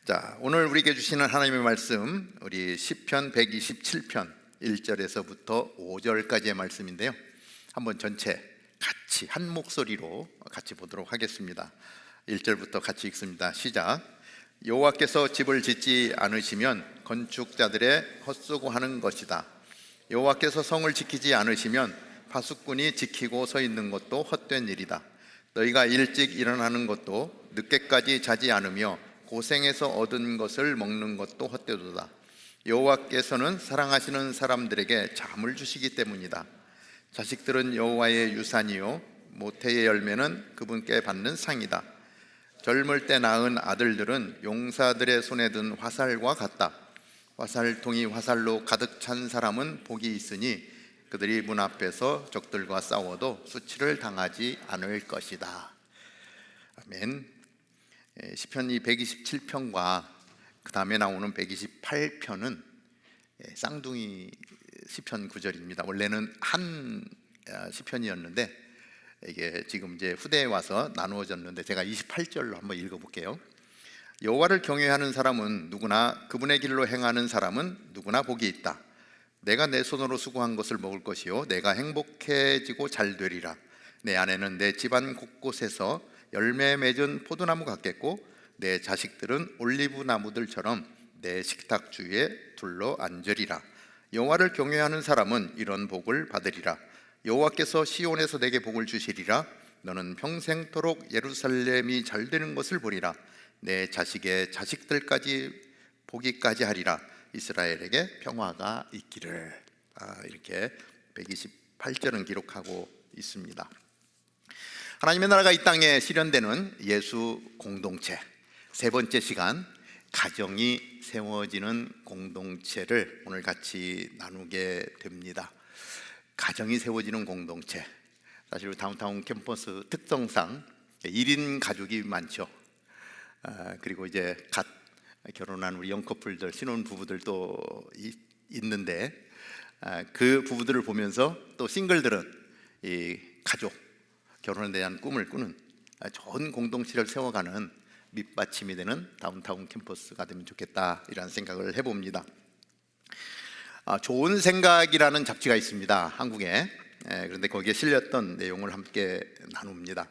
자, 오늘 우리에게 주시는 하나님의 말씀, 우리 시편 127편 1절에서부터 5절까지의 말씀인데요. 한번 전체 같이 한 목소리로 같이 보도록 하겠습니다. 1절부터 같이 읽습니다. 시작. 여호와께서 집을 짓지 않으시면 건축자들의 헛수고하는 것이다. 여호와께서 성을 지키지 않으시면 파수꾼이 지키고 서 있는 것도 헛된 일이다. 너희가 일찍 일어나는 것도 늦게까지 자지 않으며 고생해서 얻은 것을 먹는 것도 헛되도다. 여호와께서는 사랑하시는 사람들에게 잠을 주시기 때문이다. 자식들은 여호와의 유산이요 모태의 열매는 그분께 받는 상이다. 젊을 때 낳은 아들들은 용사들의 손에 든 화살과 같다. 화살통이 화살로 가득 찬 사람은 복이 있으니 그들이 문 앞에서 적들과 싸워도 수치를 당하지 않을 것이다. 아멘. 시편 127편과 그 다음에 나오는 128편은 쌍둥이 시편 구절입니다. 원래는 한 시편이었는데 이게 지금 이제 후대에 와서 나누어졌는데 제가 28절로 한번 읽어볼게요. 여호와를 경외하는 사람은 누구나 그분의 길로 행하는 사람은 누구나 복이 있다. 내가 내 손으로 수고한 것을 먹을 것이요 내가 행복해지고 잘 되리라. 내 아내는 내 집안 곳곳에서 열매 맺은 포도나무 같겠고 내 자식들은 올리브 나무들처럼 내 식탁 주위에 둘러 앉으리라. 여호와를 경외하는 사람은 이런 복을 받으리라. 여호와께서 시온에서 내게 복을 주시리라. 너는 평생토록 예루살렘이 잘 되는 것을 보리라. 내 자식의 자식들까지 보기까지 하리라. 이스라엘에게 평화가 있기를. 이렇게 128절은 기록하고 있습니다. 하나님의 나라가 이 땅에 실현되는 예수 공동체, 세 번째 시간 가정이 세워지는 공동체를 오늘 같이 나누게 됩니다. 가정이 세워지는 공동체, 사실 다운타운 캠퍼스 특성상 1인 가족이 많죠. 그리고 이제 갓 결혼한 우리 영커플들, 신혼부부들도 있는데 그 부부들을 보면서 또 싱글들은 이 가족, 결혼에 대한 꿈을 꾸는 좋은 공동체를 세워가는 밑받침이 되는 다운타운 캠퍼스가 되면 좋겠다, 이런 생각을 해봅니다. 좋은 생각이라는 잡지가 있습니다, 한국에. 그런데 거기에 실렸던 내용을 함께 나눕니다.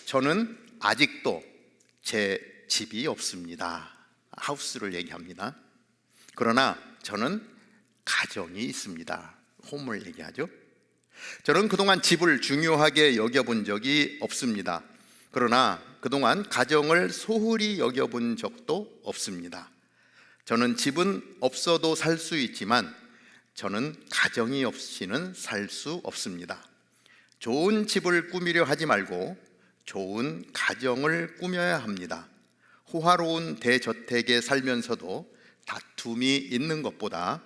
저는 아직도 제 집이 없습니다. 하우스를 얘기합니다. 그러나 저는 가정이 있습니다. 홈을 얘기하죠. 저는 그동안 집을 중요하게 여겨본 적이 없습니다. 그러나 그동안 가정을 소홀히 여겨본 적도 없습니다. 저는 집은 없어도 살 수 있지만 저는 가정이 없이는 살 수 없습니다. 좋은 집을 꾸미려 하지 말고 좋은 가정을 꾸며야 합니다. 호화로운 대저택에 살면서도 다툼이 있는 것보다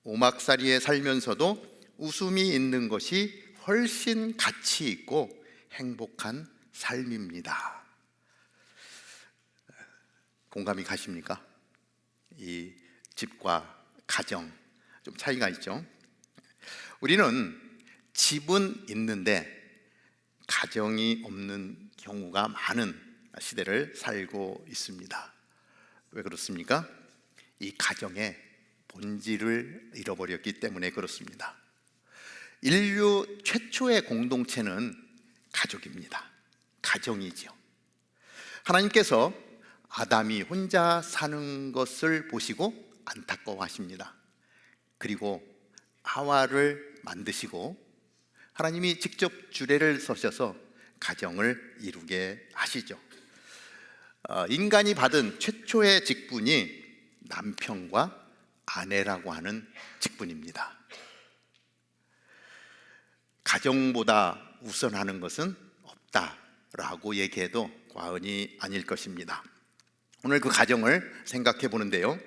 오막살이에 살면서도 웃음이 있는 것이 훨씬 가치 있고 행복한 삶입니다. 공감이 가십니까? 이 집과 가정 좀 차이가 있죠. 우리는 집은 있는데 가정이 없는 경우가 많은 시대를 살고 있습니다. 왜 그렇습니까? 이 가정의 본질을 잃어버렸기 때문에 그렇습니다. 인류 최초의 공동체는 가족입니다. 가정이죠. 하나님께서 아담이 혼자 사는 것을 보시고 안타까워하십니다. 그리고 하와를 만드시고 하나님이 직접 주례를 서셔서 가정을 이루게 하시죠. 인간이 받은 최초의 직분이 남편과 아내라고 하는 직분입니다. 가정보다 우선하는 것은 없다라고 얘기해도 과언이 아닐 것입니다. 오늘 그 가정을 생각해 보는데요,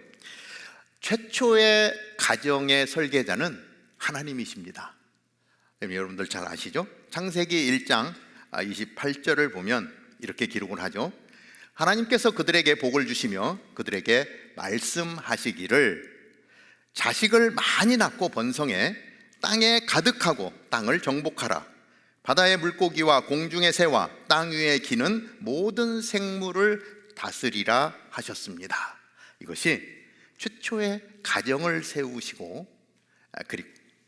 최초의 가정의 설계자는 하나님이십니다. 여러분들 잘 아시죠? 창세기 1장 28절을 보면 이렇게 기록을 하죠. 하나님께서 그들에게 복을 주시며 그들에게 말씀하시기를 자식을 많이 낳고 번성해 땅에 가득하고 땅을 정복하라. 바다의 물고기와 공중의 새와 땅 위에 기는 모든 생물을 다스리라 하셨습니다. 이것이 최초의 가정을 세우시고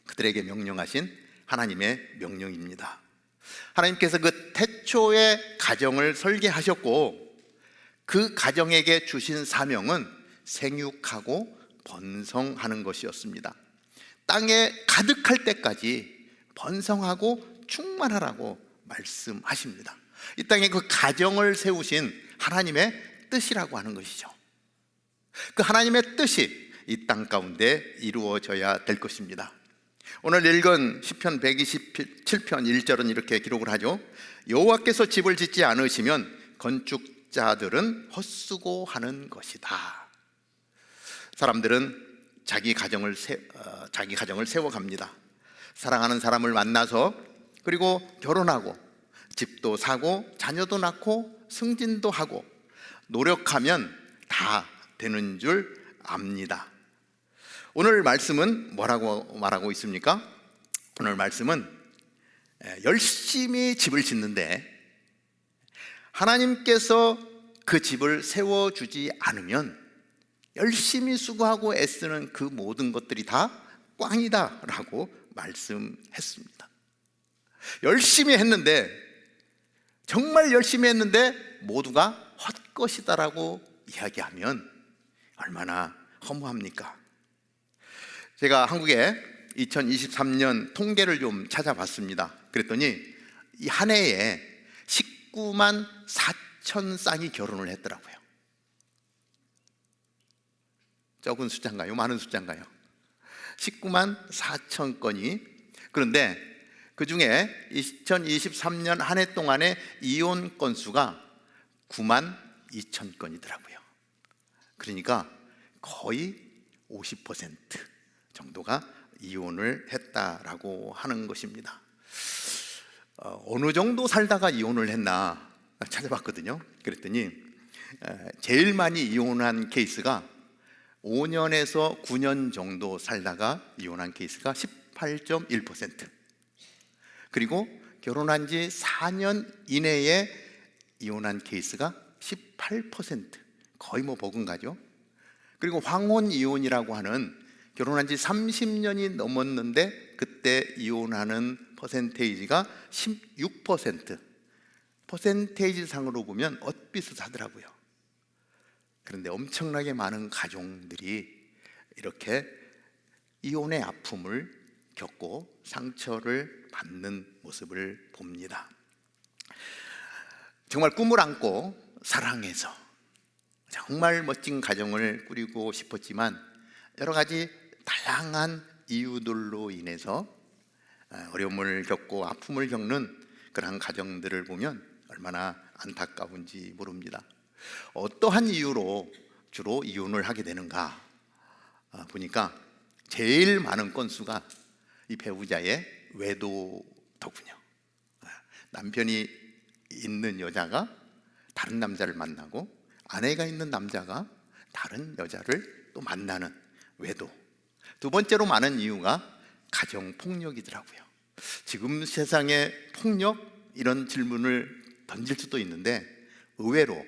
그들에게 명령하신 하나님의 명령입니다. 하나님께서 그 태초의 가정을 설계하셨고 그 가정에게 주신 사명은 생육하고 번성하는 것이었습니다. 땅에 가득할 때까지 번성하고 충만하라고 말씀하십니다. 이 땅에 그 가정을 세우신 하나님의 뜻이라고 하는 것이죠. 그 하나님의 뜻이 이 땅 가운데 이루어져야 될 것입니다. 오늘 읽은 시편 127편 1절은 이렇게 기록을 하죠. 여호와께서 집을 짓지 않으시면 건축자들은 헛수고하는 것이다. 사람들은 자기 가정을 세워갑니다. 사랑하는 사람을 만나서 그리고 결혼하고 집도 사고 자녀도 낳고 승진도 하고 노력하면 다 되는 줄 압니다. 오늘 말씀은 뭐라고 말하고 있습니까? 오늘 말씀은 열심히 집을 짓는데 하나님께서 그 집을 세워주지 않으면 열심히 수고하고 애쓰는 그 모든 것들이 다 꽝이다 라고 말씀했습니다. 열심히 했는데, 정말 열심히 했는데 모두가 헛것이다 라고 이야기하면 얼마나 허무합니까? 제가 한국에 2023년 통계를 좀 찾아봤습니다. 그랬더니 이 한 해에 19만 4천 쌍이 결혼을 했더라고요. 적은 숫자인가요? 많은 숫자인가요? 19만 4천 건이. 그런데 그 중에 2023년 한 해 동안의 이혼 건수가 9만 2천 건이더라고요. 그러니까 거의 50% 정도가 이혼을 했다라고 하는 것입니다. 어느 정도 살다가 이혼을 했나 찾아봤거든요. 그랬더니 제일 많이 이혼한 케이스가 5년에서 9년 정도 살다가 이혼한 케이스가 18.1%, 그리고 결혼한 지 4년 이내에 이혼한 케이스가 18%, 거의 뭐 버금가죠. 그리고 황혼 이혼이라고 하는 결혼한 지 30년이 넘었는데 그때 이혼하는 퍼센테이지가 16%, 퍼센테이지 상으로 보면 엇비슷하더라고요. 그런데 엄청나게 많은 가정들이 이렇게 이혼의 아픔을 겪고 상처를 받는 모습을 봅니다. 정말 꿈을 안고 사랑해서 정말 멋진 가정을 꾸리고 싶었지만 여러 가지 다양한 이유들로 인해서 어려움을 겪고 아픔을 겪는 그러한 가정들을 보면 얼마나 안타까운지 모릅니다. 어떠한 이유로 주로 이혼을 하게 되는가 보니까 제일 많은 건수가 이 배우자의 외도더군요. 남편이 있는 여자가 다른 남자를 만나고 아내가 있는 남자가 다른 여자를 또 만나는 외도. 두 번째로 많은 이유가 가정폭력이더라고요. 지금 세상에 폭력, 이런 질문을 던질 수도 있는데 의외로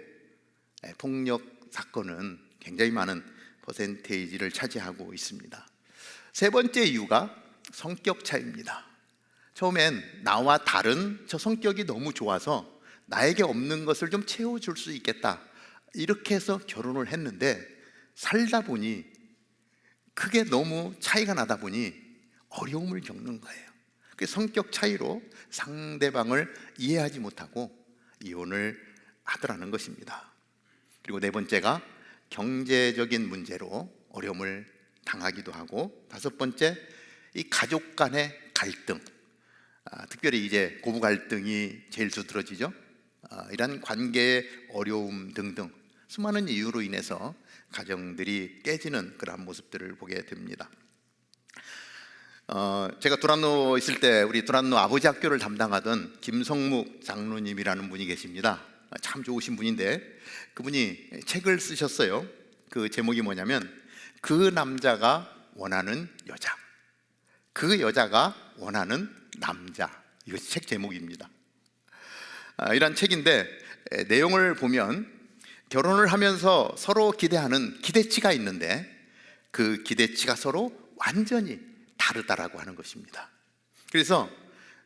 폭력 사건은 굉장히 많은 퍼센테이지를 차지하고 있습니다. 세 번째 이유가 성격 차이입니다. 처음엔 나와 다른 저 성격이 너무 좋아서 나에게 없는 것을 좀 채워줄 수 있겠다, 이렇게 해서 결혼을 했는데 살다 보니 그게 너무 차이가 나다 보니 어려움을 겪는 거예요. 그 성격 차이로 상대방을 이해하지 못하고 이혼을 하더라는 것입니다. 그리고 네 번째가 경제적인 문제로 어려움을 당하기도 하고, 다섯 번째 이 가족 간의 갈등, 특별히 이제 고부 갈등이 제일 두드러지죠. 이런 관계의 어려움 등등 수많은 이유로 인해서 가정들이 깨지는 그러한 모습들을 보게 됩니다. 제가 두란노 있을 때 우리 두란노 아버지 학교를 담당하던 김성묵 장로님이라는 분이 계십니다. 참 좋으신 분인데 그분이 책을 쓰셨어요. 그 제목이 뭐냐면 그 남자가 원하는 여자, 그 여자가 원하는 남자, 이것이 책 제목입니다. 이런 책인데 내용을 보면 결혼을 하면서 서로 기대하는 기대치가 있는데 그 기대치가 서로 완전히 다르다라고 하는 것입니다. 그래서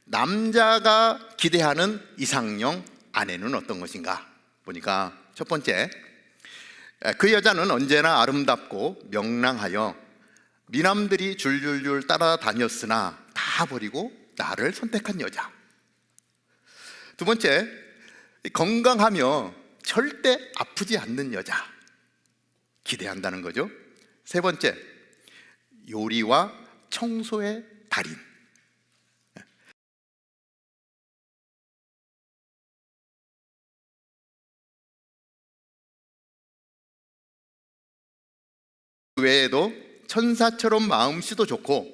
남자가 기대하는 이상형 아내는 어떤 것인가 보니까, 첫 번째, 그 여자는 언제나 아름답고 명랑하여 미남들이 줄줄줄 따라다녔으나 다 버리고 나를 선택한 여자. 두 번째, 건강하며 절대 아프지 않는 여자 기대한다는 거죠. 세 번째, 요리와 청소의 달인. 그 외에도 천사처럼 마음씨도 좋고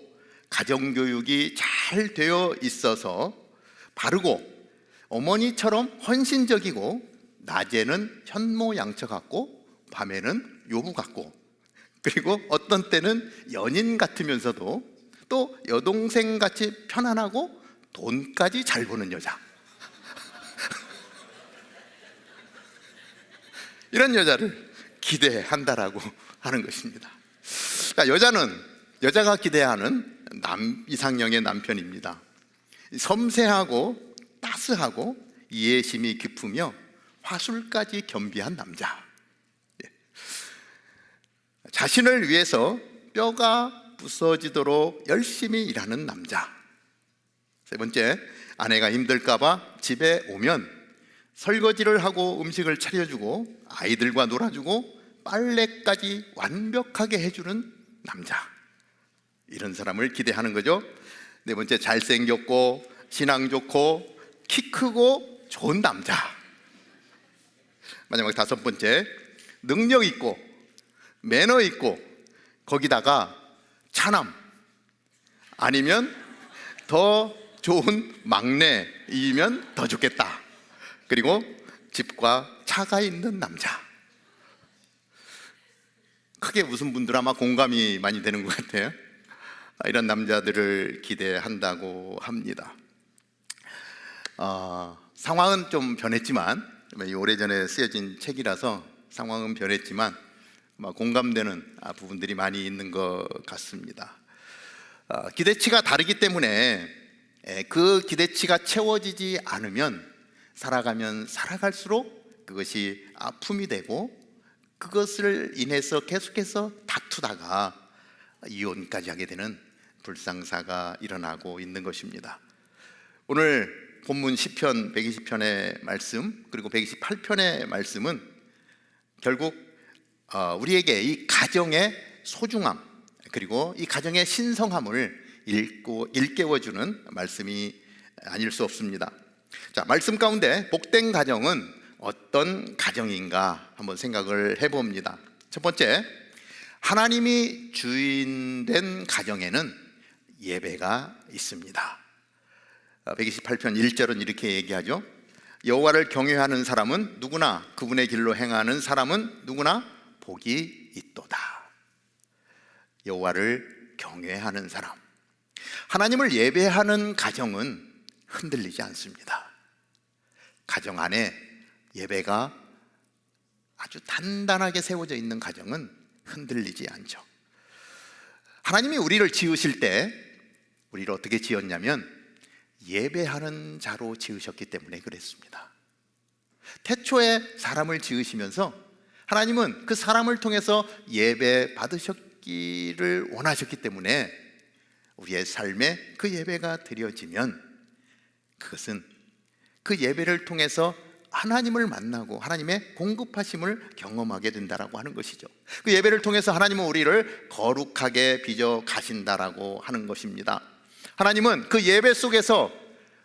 가정교육이 잘 되어 있어서 바르고 어머니처럼 헌신적이고 낮에는 현모양처 같고 밤에는 요부 같고, 그리고 어떤 때는 연인 같으면서도 또 여동생같이 편안하고 돈까지 잘 버는 여자. 이런 여자를 기대한다라고 하는 것입니다. 그러니까 여자가 기대하는 이상형의 남편입니다. 섬세하고 따스하고 이해심이 깊으며 화술까지 겸비한 남자. 자신을 위해서 뼈가 부서지도록 열심히 일하는 남자. 세 번째, 아내가 힘들까봐 집에 오면 설거지를 하고 음식을 차려주고 아이들과 놀아주고 빨래까지 완벽하게 해주는 남자. 이런 사람을 기대하는 거죠. 네 번째, 잘생겼고 신앙 좋고 키 크고 좋은 남자. 마지막 다섯 번째, 능력 있고 매너 있고 거기다가 차남, 아니면 더 좋은 막내이면 더 좋겠다. 그리고 집과 차가 있는 남자. 크게 웃은 분들 아마 공감이 많이 되는 것 같아요. 이런 남자들을 기대한다고 합니다. 상황은 좀 변했지만, 오래전에 쓰여진 책이라서 상황은 변했지만 공감되는 부분들이 많이 있는 것 같습니다. 기대치가 다르기 때문에 그 기대치가 채워지지 않으면 살아가면 살아갈수록 그것이 아픔이 되고 그것을 인해서 계속해서 다투다가 이혼까지 하게 되는 불상사가 일어나고 있는 것입니다. 오늘 본문 시편 120편의 말씀, 그리고 128편의 말씀은 결국 우리에게 이 가정의 소중함, 그리고 이 가정의 신성함을 일깨워주는 말씀이 아닐 수 없습니다. 자, 말씀 가운데 복된 가정은 어떤 가정인가 한번 생각을 해봅니다. 첫 번째, 하나님이 주인된 가정에는 예배가 있습니다. 128편 1절은 이렇게 얘기하죠. 여호와를 경외하는 사람은 누구나, 그분의 길로 행하는 사람은 누구나 복이 있도다. 여호와를 경외하는 사람, 하나님을 예배하는 가정은 흔들리지 않습니다. 가정 안에 예배가 아주 단단하게 세워져 있는 가정은 흔들리지 않죠. 하나님이 우리를 지으실 때 우리를 어떻게 지었냐면 예배하는 자로 지으셨기 때문에 그랬습니다. 태초에 사람을 지으시면서 하나님은 그 사람을 통해서 예배 받으셨기를 원하셨기 때문에 우리의 삶에 그 예배가 드려지면 그것은 그 예배를 통해서 하나님을 만나고 하나님의 공급하심을 경험하게 된다라고 하는 것이죠. 그 예배를 통해서 하나님은 우리를 거룩하게 빚어 가신다라고 하는 것입니다. 하나님은 그 예배 속에서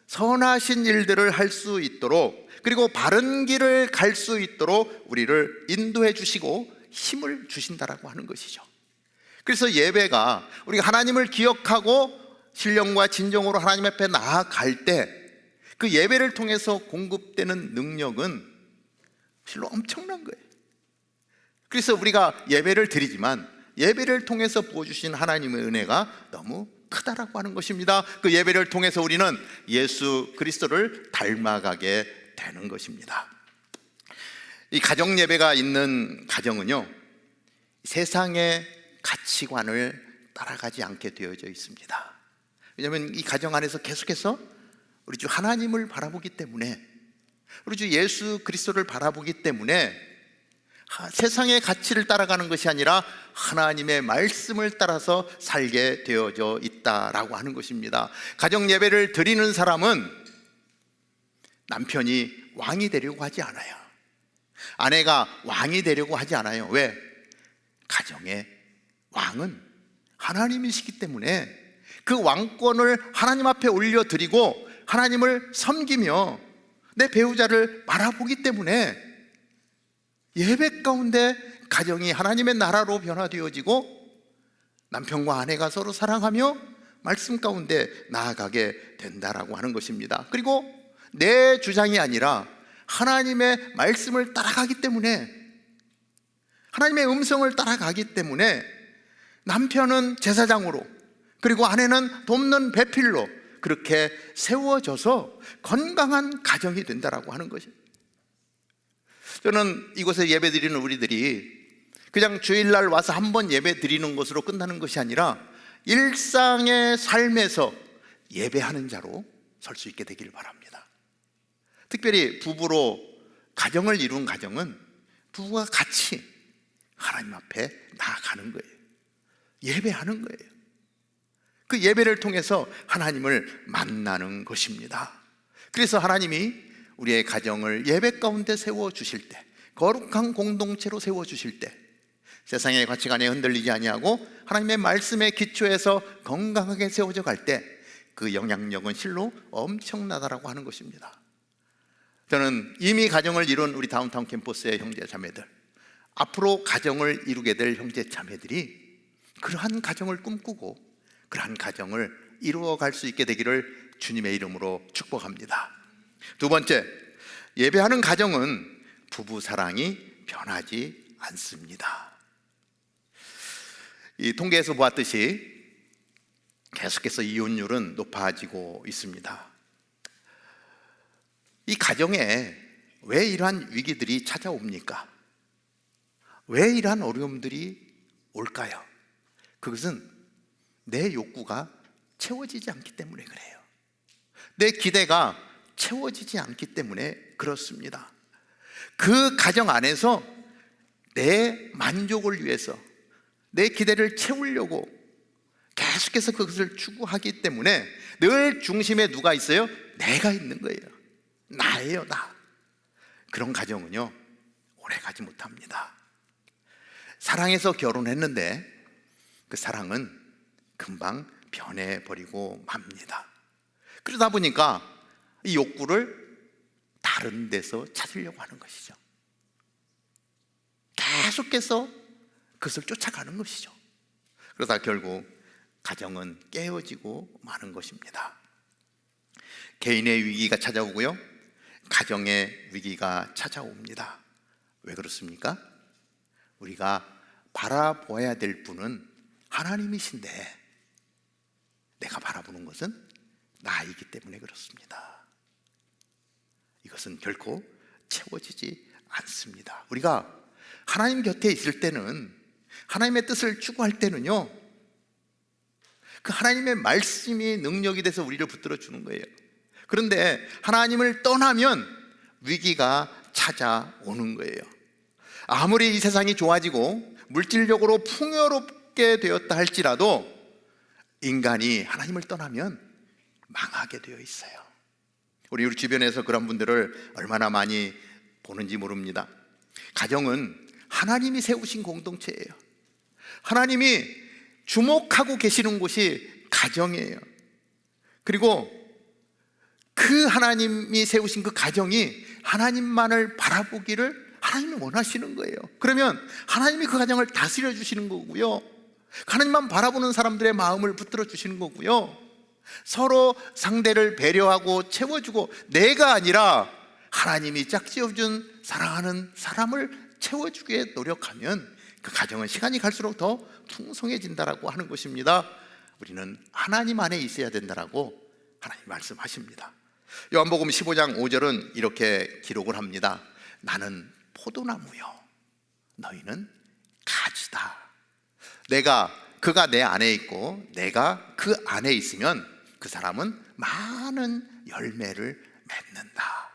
선하신 일들을 할 수 있도록, 그리고 바른 길을 갈 수 있도록 우리를 인도해 주시고 힘을 주신다라고 하는 것이죠. 그래서 예배가 우리가 하나님을 기억하고 신령과 진정으로 하나님 앞에 나아갈 때 그 예배를 통해서 공급되는 능력은 실로 엄청난 거예요. 그래서 우리가 예배를 드리지만 예배를 통해서 부어주신 하나님의 은혜가 너무 크다라고 하는 것입니다. 그 예배를 통해서 우리는 예수 그리스도를 닮아가게 되는 것입니다. 이 가정 예배가 있는 가정은요, 세상의 가치관을 따라가지 않게 되어져 있습니다. 왜냐하면 이 가정 안에서 계속해서 우리 주 하나님을 바라보기 때문에, 우리 주 예수 그리스도를 바라보기 때문에 세상의 가치를 따라가는 것이 아니라 하나님의 말씀을 따라서 살게 되어져 있다라고 하는 것입니다. 가정 예배를 드리는 사람은 남편이 왕이 되려고 하지 않아요. 아내가 왕이 되려고 하지 않아요. 왜? 가정의 왕은 하나님이시기 때문에 그 왕권을 하나님 앞에 올려드리고 하나님을 섬기며 내 배우자를 바라보기 때문에 예배 가운데 가정이 하나님의 나라로 변화되어지고 남편과 아내가 서로 사랑하며 말씀 가운데 나아가게 된다라고 하는 것입니다. 그리고 내 주장이 아니라 하나님의 말씀을 따라가기 때문에, 하나님의 음성을 따라가기 때문에 남편은 제사장으로, 그리고 아내는 돕는 배필로 그렇게 세워져서 건강한 가정이 된다라고 하는 것이에요. 저는 이곳에 예배 드리는 우리들이 그냥 주일날 와서 한 번 예배 드리는 것으로 끝나는 것이 아니라 일상의 삶에서 예배하는 자로 설 수 있게 되기를 바랍니다. 특별히 부부로 가정을 이룬 가정은 부부가 같이 하나님 앞에 나아가는 거예요. 예배하는 거예요. 그 예배를 통해서 하나님을 만나는 것입니다. 그래서 하나님이 우리의 가정을 예배 가운데 세워주실 때, 거룩한 공동체로 세워주실 때 세상의 가치관에 흔들리지 아니하고 하나님의 말씀의 기초에서 건강하게 세워져 갈 때 그 영향력은 실로 엄청나다라고 하는 것입니다. 저는 이미 가정을 이룬 우리 다운타운 캠퍼스의 형제 자매들, 앞으로 가정을 이루게 될 형제 자매들이 그러한 가정을 꿈꾸고 그러한 가정을 이루어갈 수 있게 되기를 주님의 이름으로 축복합니다. 두 번째, 예배하는 가정은 부부 사랑이 변하지 않습니다. 이 통계에서 보았듯이 계속해서 이혼율은 높아지고 있습니다. 이 가정에 왜 이러한 위기들이 찾아옵니까? 왜 이러한 어려움들이 올까요? 그것은 내 욕구가 채워지지 않기 때문에 그래요. 내 기대가 채워지지 않기 때문에 그렇습니다. 그 가정 안에서 내 만족을 위해서, 내 기대를 채우려고 계속해서 그것을 추구하기 때문에 늘 중심에 누가 있어요? 내가 있는 거예요. 나예요, 나. 그런 가정은요, 오래 가지 못합니다. 사랑해서 결혼했는데 그 사랑은 금방 변해버리고 맙니다. 그러다 보니까 이 욕구를 다른 데서 찾으려고 하는 것이죠. 계속해서 그것을 쫓아가는 것이죠. 그러다 결국 가정은 깨어지고 마는 것입니다. 개인의 위기가 찾아오고요, 가정의 위기가 찾아옵니다. 왜 그렇습니까? 우리가 바라보아야 될 분은 하나님이신데 내가 바라보는 것은 나이기 때문에 그렇습니다. 이것은 결코 채워지지 않습니다. 우리가 하나님 곁에 있을 때는, 하나님의 뜻을 추구할 때는요, 그 하나님의 말씀이 능력이 돼서 우리를 붙들어 주는 거예요. 그런데 하나님을 떠나면 위기가 찾아오는 거예요. 아무리 이 세상이 좋아지고 물질적으로 풍요롭게 되었다 할지라도 인간이 하나님을 떠나면 망하게 되어 있어요. 우리 주변에서 그런 분들을 얼마나 많이 보는지 모릅니다. 가정은 하나님이 세우신 공동체예요. 하나님이 주목하고 계시는 곳이 가정이에요. 그리고 그 하나님이 세우신 그 가정이 하나님만을 바라보기를 하나님이 원하시는 거예요. 그러면 하나님이 그 가정을 다스려 주시는 거고요, 하나님만 바라보는 사람들의 마음을 붙들어 주시는 거고요, 서로 상대를 배려하고 채워주고, 내가 아니라 하나님이 짝지어준 사랑하는 사람을 채워주기에 노력하면 그 가정은 시간이 갈수록 더 풍성해진다라고 하는 것입니다. 우리는 하나님 안에 있어야 된다라고 하나님 말씀하십니다. 요한복음 15장 5절은 이렇게 기록을 합니다. 나는 포도나무요, 너희는 가지다. 그가 내 안에 있고 내가 그 안에 있으면 그 사람은 많은 열매를 맺는다.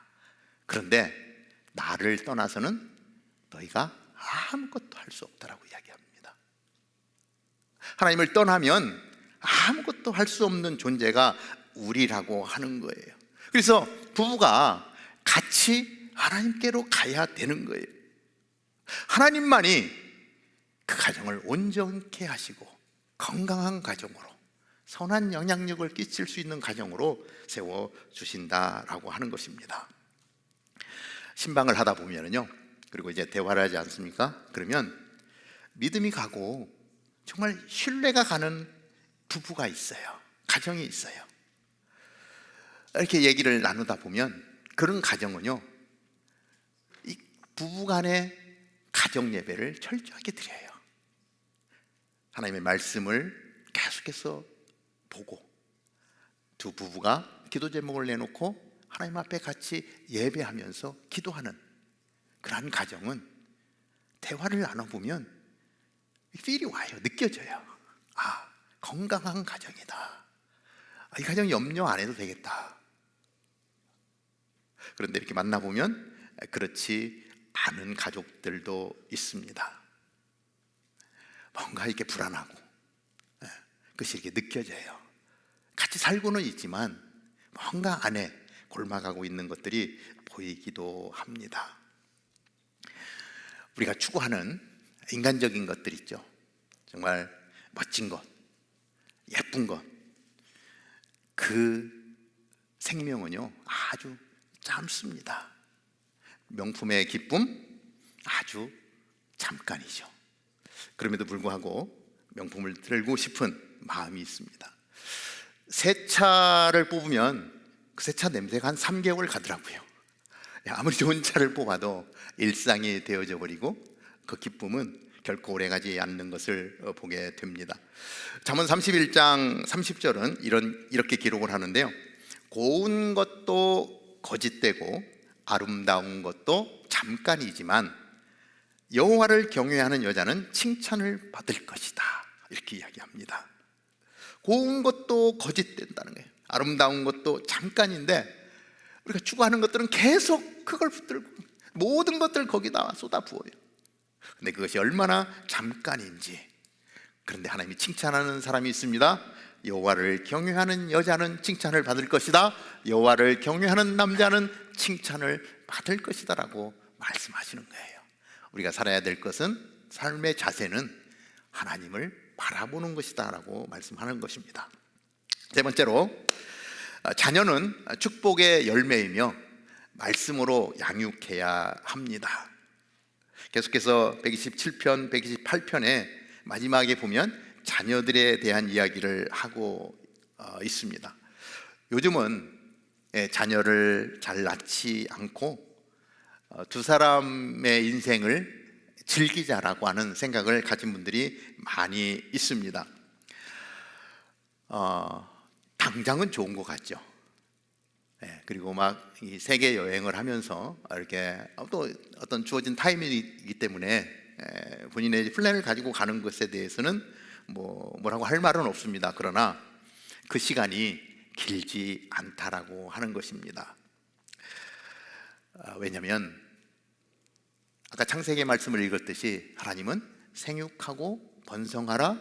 그런데 나를 떠나서는 너희가 아무것도 할 수 없다라고 이야기합니다. 하나님을 떠나면 아무것도 할 수 없는 존재가 우리라고 하는 거예요. 그래서 부부가 같이 하나님께로 가야 되는 거예요. 하나님만이 그 가정을 온전케 하시고 건강한 가정으로, 선한 영향력을 끼칠 수 있는 가정으로 세워주신다라고 하는 것입니다. 신방을 하다 보면요, 그리고 이제 대화를 하지 않습니까? 그러면 믿음이 가고 정말 신뢰가 가는 부부가 있어요. 가정이 있어요. 이렇게 얘기를 나누다 보면 그런 가정은요, 이 부부간의 가정 예배를 철저하게 드려요. 하나님의 말씀을 계속해서 보고 두 부부가 기도 제목을 내놓고 하나님 앞에 같이 예배하면서 기도하는 그러한 가정은 대화를 나눠보면 필이 와요. 느껴져요. 아, 건강한 가정이다. 이 가정 염려 안 해도 되겠다. 그런데 이렇게 만나보면 그렇지 않은 가족들도 있습니다. 뭔가 이렇게 불안하고 그것이 이렇게 느껴져요. 같이 살고는 있지만 뭔가 안에 골마가고 있는 것들이 보이기도 합니다. 우리가 추구하는 인간적인 것들 있죠. 정말 멋진 것, 예쁜 것, 그 생명은요 아주 짧습니다. 명품의 기쁨 아주 잠깐이죠. 그럼에도 불구하고 명품을 들고 싶은 마음이 있습니다. 새 차를 뽑으면 그 새 차 냄새가 한 3개월 가더라고요. 아무리 좋은 차를 뽑아도 일상이 되어져 버리고 그 기쁨은 결코 오래가지 않는 것을 보게 됩니다. 잠언 31장 30절은 이렇게 기록을 하는데요, 고운 것도 거짓되고 아름다운 것도 잠깐이지만 여호와를 경외하는 여자는 칭찬을 받을 것이다, 이렇게 이야기합니다. 고운 것도 거짓된다는 거예요. 아름다운 것도 잠깐인데 우리가 추구하는 것들은 계속 그걸 붙들고 모든 것들을 거기다 쏟아부어요. 근데 그것이 얼마나 잠깐인지. 그런데 하나님이 칭찬하는 사람이 있습니다. 여호와를 경외하는 여자는 칭찬을 받을 것이다, 여호와를 경외하는 남자는 칭찬을 받을 것이다 라고 말씀하시는 거예요. 우리가 살아야 될 것은, 삶의 자세는 하나님을 바라보는 것이다 라고 말씀하는 것입니다. 세 번째로, 자녀는 축복의 열매이며 말씀으로 양육해야 합니다. 계속해서 127편, 128편의 마지막에 보면 자녀들에 대한 이야기를 하고 있습니다. 요즘은 자녀를 잘 낳지 않고 두 사람의 인생을 즐기자라고 하는 생각을 가진 분들이 많이 있습니다. 당장은 좋은 것 같죠. 그리고 막 이 세계 여행을 하면서 이렇게 또 어떤 주어진 타임이기 때문에 본인의 플랜을 가지고 가는 것에 대해서는 뭐라고 할 말은 없습니다. 그러나 그 시간이 길지 않다라고 하는 것입니다. 왜냐하면 아까 창세기 말씀을 읽었듯이 하나님은 생육하고 번성하라,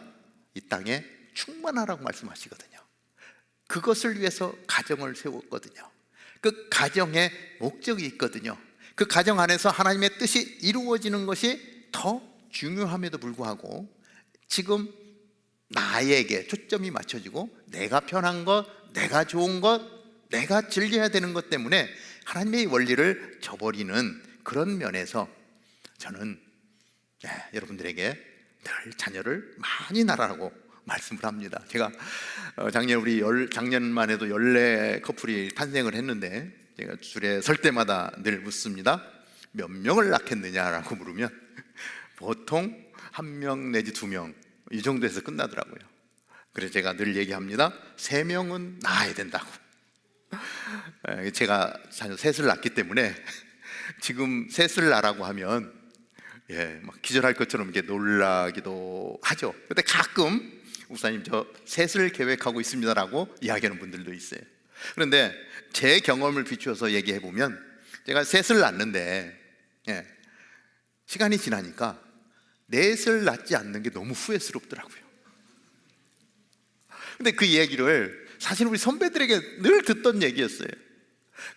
이 땅에 충만하라고 말씀하시거든요. 그것을 위해서 가정을 세웠거든요. 그 가정에 목적이 있거든요. 그 가정 안에서 하나님의 뜻이 이루어지는 것이 더 중요함에도 불구하고 지금 나에게 초점이 맞춰지고 내가 편한 것, 내가 좋은 것, 내가 즐겨야 되는 것 때문에 하나님의 원리를 저버리는 그런 면에서 저는 여러분들에게 늘 자녀를 많이 낳으라고 말씀을 합니다. 제가 작년만 해도 14커플이 탄생을 했는데 제가 줄에 설 때마다 늘 묻습니다. 몇 명을 낳겠느냐라고 물으면 보통 1명 내지 2명 이 정도에서 끝나더라고요. 그래서 제가 늘 얘기합니다. 3명은 낳아야 된다고. 제가 자녀 셋을 낳기 때문에 지금 셋을 나라고 하면 막 기절할 것처럼 이렇게 놀라기도 하죠. 근데 가끔 목사님 저 셋을 계획하고 있습니다라고 이야기하는 분들도 있어요. 그런데 제 경험을 비추어서 얘기해 보면 제가 셋을 낳는데 시간이 지나니까 넷을 낳지 않는 게 너무 후회스럽더라고요. 근데 그 얘기를 사실 우리 선배들에게 늘 듣던 얘기였어요.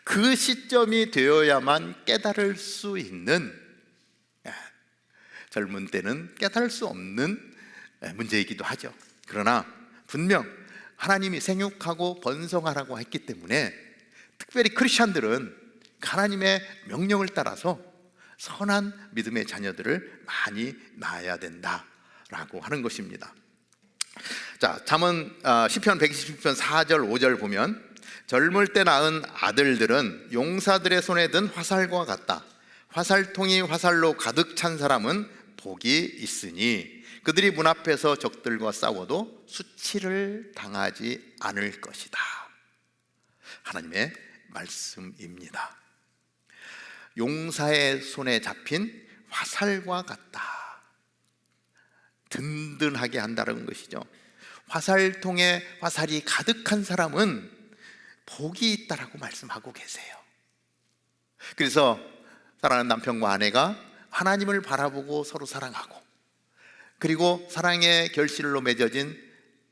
그 시점이 되어야만 깨달을 수 있는, 젊은 때는 깨달을 수 없는 문제이기도 하죠. 그러나 분명 하나님이 생육하고 번성하라고 했기 때문에 특별히 크리스찬들은 하나님의 명령을 따라서 선한 믿음의 자녀들을 많이 낳아야 된다라고 하는 것입니다. 자, 잠언 시편 127편 4절 5절 보면 젊을 때 낳은 아들들은 용사들의 손에 든 화살과 같다. 화살통이 화살로 가득 찬 사람은 복이 있으니 그들이 문 앞에서 적들과 싸워도 수치를 당하지 않을 것이다. 하나님의 말씀입니다. 용사의 손에 잡힌 화살과 같다. 든든하게 한다는 것이죠. 화살통에 화살이 가득한 사람은 복이 있다라고 말씀하고 계세요. 그래서 사랑하는 남편과 아내가 하나님을 바라보고 서로 사랑하고, 그리고 사랑의 결실로 맺어진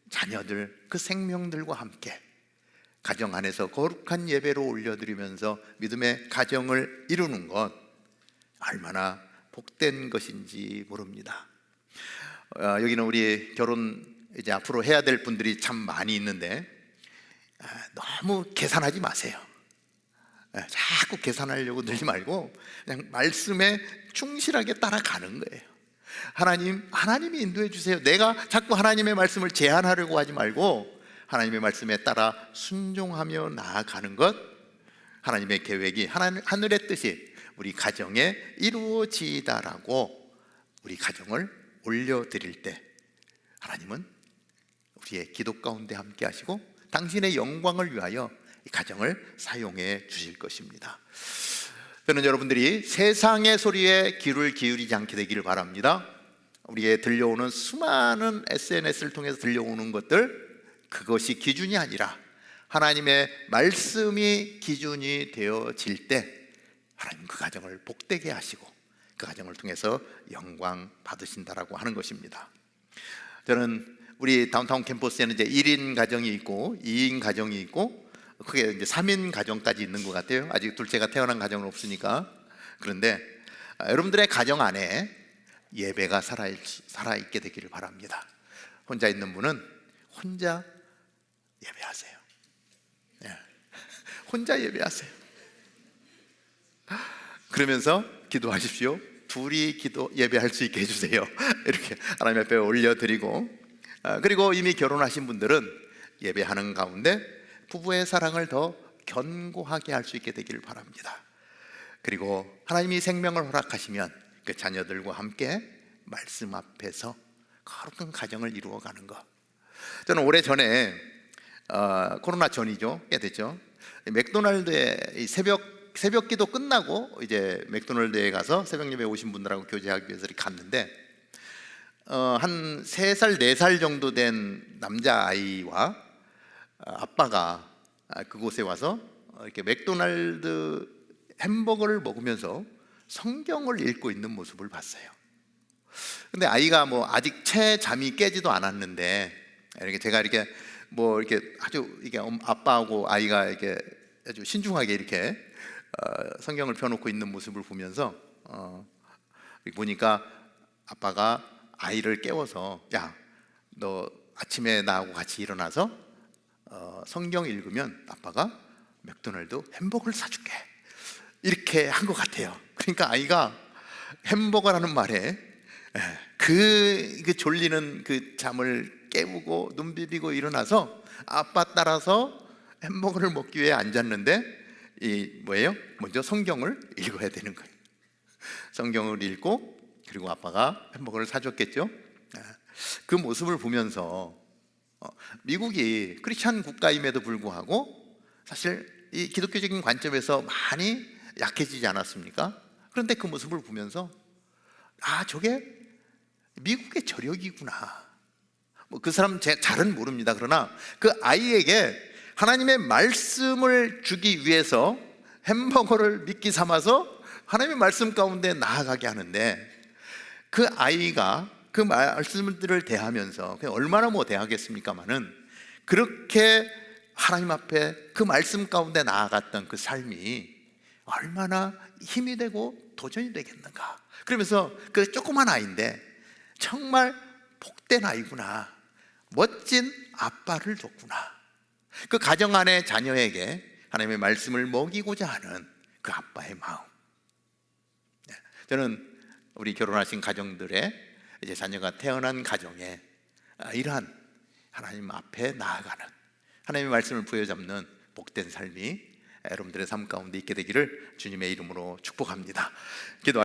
자녀들, 그 생명들과 함께 가정 안에서 거룩한 예배로 올려드리면서 믿음의 가정을 이루는 것 얼마나 복된 것인지 모릅니다. 여기는 우리 결혼 이제 앞으로 해야 될 분들이 참 많이 있는데 너무 계산하지 마세요. 자꾸 계산하려고 들지 말고 그냥 말씀에 충실하게 따라가는 거예요. 하나님이 인도해 주세요. 내가 자꾸 하나님의 말씀을 제한하려고 하지 말고 하나님의 말씀에 따라 순종하며 나아가는 것, 하나님의 계획이 하늘의 뜻이 우리 가정에 이루어지다라고 우리 가정을 올려드릴 때 하나님은 우리의 기도 가운데 함께 하시고 당신의 영광을 위하여 이 가정을 사용해 주실 것입니다. 저는 여러분들이 세상의 소리에 귀를 기울이지 않게 되기를 바랍니다. 우리의 들려오는 수많은 SNS를 통해서 들려오는 것들, 그것이 기준이 아니라 하나님의 말씀이 기준이 되어질 때 하나님 그 가정을 복되게 하시고 그 가정을 통해서 영광 받으신다라고 하는 것입니다. 저는 우리 다운타운 캠퍼스에는 이제 1인 가정이 있고 2인 가정이 있고 그게 이제 3인 가정까지 있는 것 같아요. 아직 둘째가 태어난 가정은 없으니까. 그런데 여러분들의 가정 안에 예배가 살아있게 되기를 바랍니다. 혼자 있는 분은 혼자 예배하세요. 혼자 예배하세요. 그러면서 기도하십시오. 둘이 예배할 수 있게 해주세요. 이렇게 하나님 앞에 올려드리고, 그리고 이미 결혼하신 분들은 예배하는 가운데 부부의 사랑을 더 견고하게 할 수 있게 되기를 바랍니다. 그리고 하나님이 생명을 허락하시면 그 자녀들과 함께 말씀 앞에서 거룩한 가정을 이루어가는 것. 저는 오래전에 코로나 전이죠. 꽤 됐죠. 맥도날드에 새벽 기도 끝나고 이제 맥도날드에 가서 새벽 예배 오신 분들하고 교제하기 위해서 이렇게 갔는데 한 3살, 4살 정도 된 남자아이와 아빠가 그곳에 와서 이렇게 맥도날드 햄버거를 먹으면서 성경을 읽고 있는 모습을 봤어요. 근데 아이가 뭐 아직 채 잠이 깨지도 않았는데 이렇게 제가 이렇게 뭐 이렇게 아주 이게 아빠하고 아이가 이렇게 아주 신중하게 이렇게 성경을 펴놓고 있는 모습을 보면서 보니까 아빠가 아이를 깨워서 야, 너 아침에 나하고 같이 일어나서 성경 읽으면 아빠가 맥도날드 햄버거를 사줄게, 이렇게 한 것 같아요. 그러니까 아이가 햄버거라는 말에 그 졸리는 그 잠을 깨우고 눈 비비고 일어나서 아빠 따라서 햄버거를 먹기 위해 앉았는데 이 뭐예요? 먼저 성경을 읽어야 되는 거예요. 성경을 읽고 그리고 아빠가 햄버거를 사줬겠죠. 그 모습을 보면서 미국이 크리스찬 국가임에도 불구하고 사실 이 기독교적인 관점에서 많이 약해지지 않았습니까? 그런데 그 모습을 보면서 저게 미국의 저력이구나. 뭐 그 사람 제 잘은 모릅니다. 그러나 그 아이에게 하나님의 말씀을 주기 위해서 햄버거를 미끼 삼아서 하나님의 말씀 가운데 나아가게 하는데, 그 아이가 그 말씀들을 대하면서 얼마나 대하겠습니까마는 그렇게 하나님 앞에 그 말씀 가운데 나아갔던 그 삶이 얼마나 힘이 되고 도전이 되겠는가. 그러면서 그 조그만 아이인데 정말 복된 아이구나, 멋진 아빠를 뒀구나. 그 가정 안의 자녀에게 하나님의 말씀을 먹이고자 하는 그 아빠의 마음. 저는 우리 결혼하신 가정들의 이제 자녀가 태어난 가정에 이러한 하나님 앞에 나아가는, 하나님의 말씀을 부여잡는 복된 삶이 여러분들의 삶 가운데 있게 되기를 주님의 이름으로 축복합니다. 기도